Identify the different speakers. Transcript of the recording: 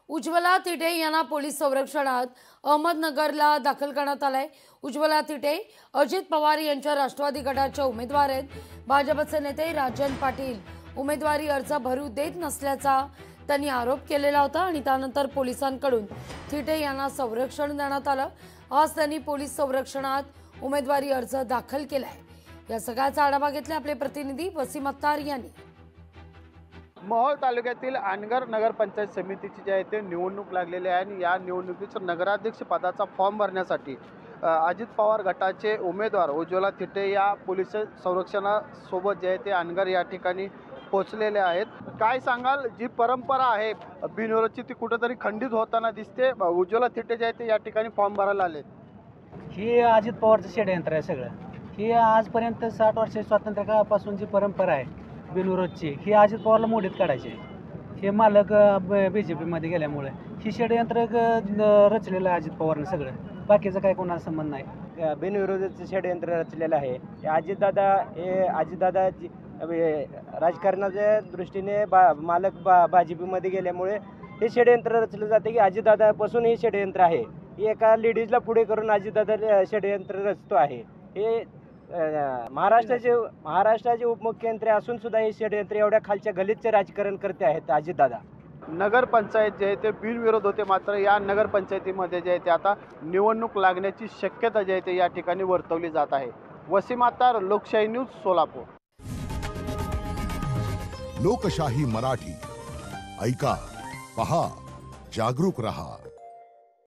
Speaker 1: उज्ज्वला तिटे यांना पोलीस संरक्षणात अहमदनगरला दाखल करण्यात आलाय। उज्ज्वला तिटे अजित पवार यांच्या राष्ट्रवादी गटाच्या उमेदवार आहेत। भाजपचे नेते राजन पाटील उमेदवारी अर्ज भरू देत नसल्याचा त्यांनी आरोप केलेला होता आणि त्यानंतर पोलिसांकडून तिटे यांना संरक्षण देण्यात आलं। आज त्यांनी पोलीस संरक्षणात उमेदवारी अर्ज दाखल केलाय। या सगळ्याचा आढावा घेतला आपले प्रतिनिधी वसीम अत्तार यांनी।
Speaker 2: मोहोळ तालुक्यातील अनगर नगरपंचायत समितीची जी आहे ते निवडणूक लागलेली आहे आणि या निवडणुकीच्या नगराध्यक्ष पदाचा फॉर्म भरण्यासाठी अजित पवार गटाचे उमेदवार उज्ज्वला तिटे या पोलीस संरक्षणासोबत जे आहे ते अनगर या ठिकाणी पोहोचलेले आहेत। काय सांगाल, जी परंपरा आहे बिनविरोधची ती कुठेतरी खंडित होताना दिसते। उज्ज्वला तिटे जे आहे ते या ठिकाणी फॉर्म भरायला आलेत।
Speaker 3: ही अजित पवारचं षडयंत्र आहे सगळं। ही आजपर्यंत 60 वर्ष स्वातंत्र्य काळापासून जी परंपरा आहे बिनविरोधची, ही अजित पवारला मोडीत काढायची। हे मालक BJP मध्ये गेल्यामुळे ही षडयंत्र रचलेलं आहे अजित पवारने सगळं, बाकीचं काय कोणाला संबंध नाही।
Speaker 4: बिनविरोधचं षडयंत्र रचलेलं आहे। अजितदादा राजकारणाच्या दृष्टीने मालक BJP मध्ये गेल्यामुळे हे षडयंत्र रचलं जाते की अजितदादापासून हे षडयंत्र आहे। एका लेडीजला पुढे करून अजितदादा षडयंत्र रचतो आहे। हे महाराष्ट्राचे उपमुख्यमंत्री असून सुद्धा हे षडयंत्र एवढ्या खालच्या गलिच्छ राजकारण करते आहेत अजितदादा।
Speaker 2: नगरपंचायत जे आहे ते बिनविरोध होते, मात्र या नगरपंचायतीमध्ये जे आहे ते आता निवडणूक लागण्याची शक्यता जी आहे ते या ठिकाणी वर्तवली जात आहे। वसीम अत्तार, लोकशाही न्यूज, सोलापूर।
Speaker 5: लोकशाही मराठी ऐका, पहा, जागरूक रहा।